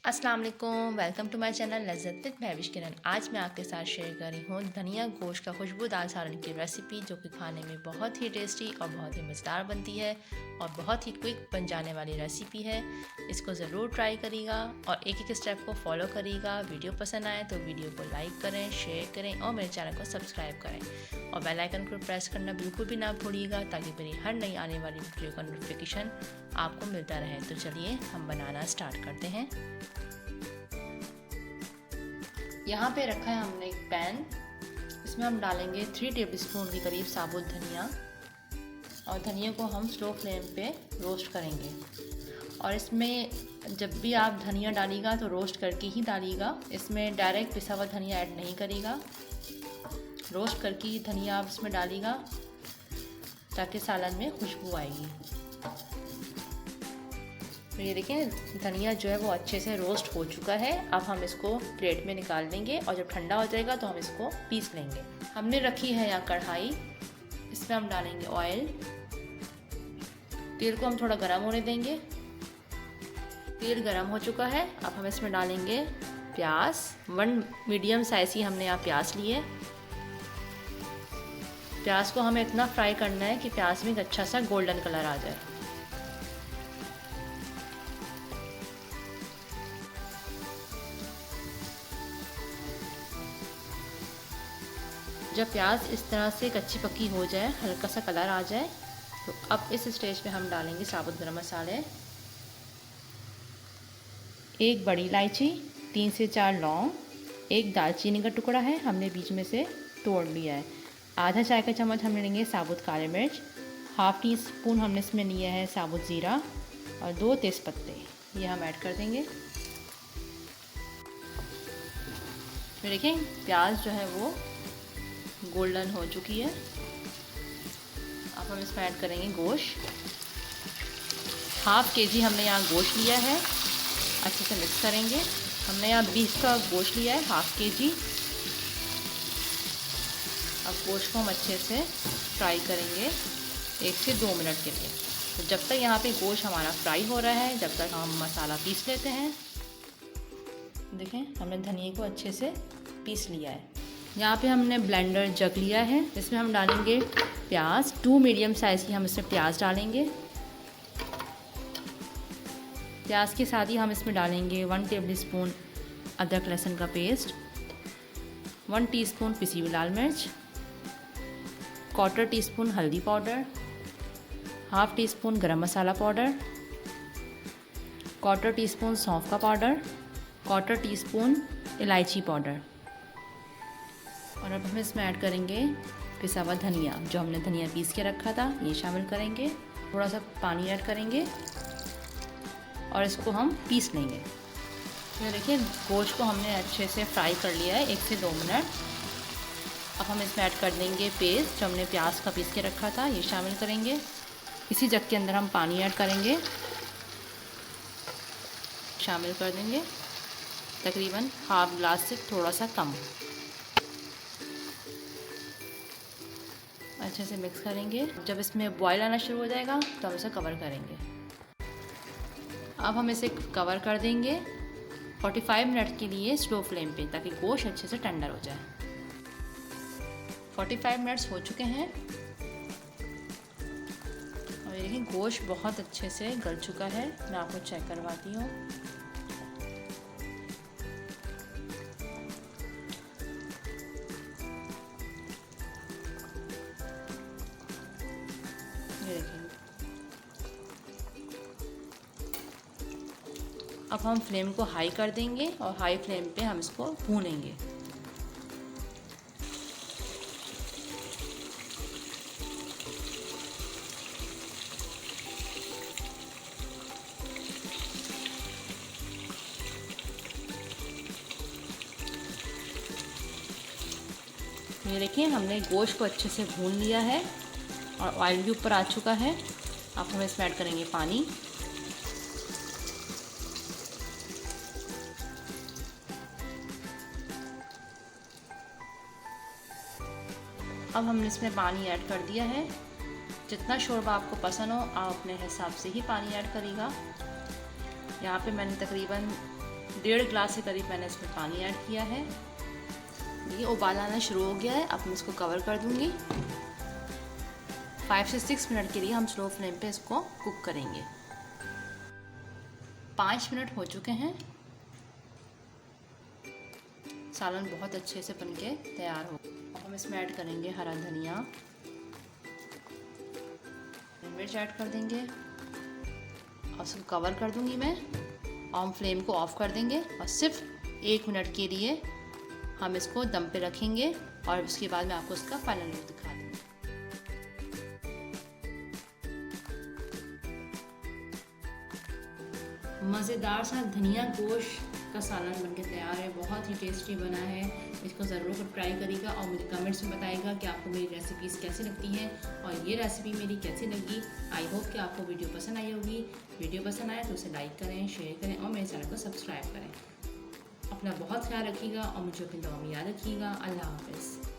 अस्सलाम वालेकुम, welcome to my channel Lazzat with Mahvish Kiran. आज मैं आपके साथ शेयर कर रही हूँ धनिया गोश्त का खुशबूदार सालन की रेसिपी, जो कि खाने में बहुत ही टेस्टी और बहुत ही मज़ेदार बनती है और बहुत ही क्विक बन जाने वाली रेसिपी है। इसको ज़रूर ट्राई करिएगा और एक स्टेप को फॉलो करिएगा। वीडियो पसंद आए तो वीडियो को लाइक करें, शेयर करें और मेरे चैनल को सब्सक्राइब करें और बेल आइकन को प्रेस करना बिल्कुल भी ना भूलिएगा, ताकि मेरी हर नई आने वाली वीडियो का नोटिफिकेशन आपको मिलता रहे। तो चलिए हम बनाना स्टार्ट करते हैं। यहाँ पे रखा है हमने एक पैन, इसमें हम डालेंगे 3 टेबलस्पून के करीब साबुत धनिया और धनिया को हम स्लो फ्लेम पे रोस्ट करेंगे। और इसमें जब भी आप धनिया डालिएगा तो रोस्ट करके ही डालिएगा, इसमें डायरेक्ट पिसा हुआ धनिया ऐड नहीं करिएगा। रोस्ट करके ही धनिया आप इसमें डालिएगा ताकि सालन में खुशबू आएगी। तो ये देखें, धनिया जो है वो अच्छे से रोस्ट हो चुका है। अब हम इसको प्लेट में निकाल लेंगे और जब ठंडा हो जाएगा तो हम इसको पीस लेंगे। हमने रखी है यहाँ कढ़ाई, इसमें हम डालेंगे ऑयल। तेल को हम थोड़ा गर्म होने देंगे। तेल गर्म हो चुका है, अब हम इसमें डालेंगे प्याज। 1 मीडियम साइज की हमने यहाँ प्याज लिए। प्याज को हमें इतना फ्राई करना है कि प्याज में एक अच्छा सा गोल्डन कलर आ जाए। जब प्याज इस तरह से कच्ची पक्की हो जाए, हल्का सा कलर आ जाए, तो अब इस स्टेज पे हम डालेंगे साबुत गरम मसाले। 1 बड़ी इलायची, 3 से 4 लौंग, 1 दालचीनी का टुकड़ा है, हमने बीच में से तोड़ लिया है। आधा चाय का चम्मच हमने लेंगे साबुत काली मिर्च, हाफ़ टी स्पून हमने इसमें लिया है साबुत ज़ीरा और 2 तेज़पत्ते, ये हम ऐड कर देंगे। फिर देखें प्याज जो है वो गोल्डन हो चुकी है। अब हम इसमें ऐड करेंगे गोश्त। हाफ़ kg हमने यहाँ गोश्त लिया है, अच्छे से मिक्स करेंगे। हमने यहाँ बीफ का गोश्त लिया है, हाफ़ kg। अब गोश्त को हम अच्छे से फ्राई करेंगे 1 से 2 मिनट के लिए। तो जब तक यहाँ पे गोश्त हमारा फ्राई हो रहा है, जब तक हम मसाला पीस लेते हैं। देखें, हमने धनिया को अच्छे से पीस लिया है। यहाँ पे हमने ब्लेंडर जग लिया है, इसमें हम डालेंगे प्याज। 2 मीडियम साइज़ की हम इसमें प्याज डालेंगे। प्याज के साथ ही हम इसमें डालेंगे 1 टेबलस्पून अदरक लहसुन का पेस्ट, 1 टीस्पून पिसी हुई लाल मिर्च, 1/4 टीस्पून हल्दी पाउडर, हाफ़ टी स्पून गरम मसाला पाउडर, 1/4 टीस्पून सौंफ का पाउडर, 1/4 टीस्पून इलायची पाउडर। और अब हम इसमें ऐड करेंगे पिसा हुआ धनिया, जो हमने धनिया पीस के रखा था, ये शामिल करेंगे। थोड़ा सा पानी ऐड करेंगे और इसको हम पीस लेंगे। ये देखिए, गोश्त को हमने अच्छे से फ्राई कर लिया है 1 से 2 मिनट। अब हम इसमें ऐड कर देंगे पेस्ट, जो हमने प्याज का पीस के रखा था, ये शामिल करेंगे। इसी जग के अंदर हम पानी ऐड करेंगे, शामिल कर देंगे, तकरीबन हाफ ग्लास से थोड़ा सा कम। अच्छे से मिक्स करेंगे। जब इसमें बॉयल आना शुरू हो जाएगा तो हम इसे कवर करेंगे। अब हम इसे कवर कर देंगे 45 मिनट के लिए स्लो फ्लेम पे, ताकि गोश्त अच्छे से टेंडर हो जाए। 45 मिनट्स हो चुके हैं और ये देखिए गोश्त बहुत अच्छे से गल चुका है। मैं आपको चेक करवाती हूँ। अब हम फ्लेम को हाई कर देंगे और हाई फ्लेम पे हम इसको भूनेंगे। ये देखिए, हमने गोश्त को अच्छे से भून लिया है और ऑयल भी ऊपर आ चुका है। अब हम इसमें ऐड करेंगे पानी। अब हमने इसमें पानी ऐड कर दिया है। जितना शोरबा आपको पसंद हो, आप अपने हिसाब से ही पानी ऐड करिएगा। यहाँ पे मैंने तकरीबन 1.5 गिलास के करीब मैंने इसमें पानी ऐड किया है। ये उबाल आना शुरू हो गया है। अब मैं इसको कवर कर दूंगी। 5 से 6 मिनट के लिए हम स्लो फ्लेम पे इसको कुक करेंगे। 5 मिनट हो चुके हैं। सालन बहुत अच्छे से बनके तैयार हो। अब हम इसमें ऐड करेंगे हरा धनिया, मिर्च ऐड कर देंगे और उसको कवर कर दूंगी मैं। और हम फ्लेम को ऑफ कर देंगे और सिर्फ 1 मिनट के लिए हम इसको दम पे रखेंगे और उसके बाद मैं आपको इसका फाइनल लुक दिखा दूँगी। मज़ेदार सा धनिया गोश्त का सालन बनके तैयार है। बहुत ही टेस्टी बना है। इसको ज़रूर ट्राई करिएगा और मुझे कमेंट्स में बताइएगा कि आपको मेरी रेसिपीज़ कैसी लगती हैं और ये रेसिपी मेरी कैसी लगी। आई होप कि आपको वीडियो पसंद आई होगी। वीडियो पसंद आए तो उसे लाइक करें, शेयर करें और मेरे चैनल को सब्सक्राइब करें। अपना बहुत ख्याल रखिएगा और मुझे अपनी दुआ में याद रखिएगा। अल्लाह हाफ़िज़।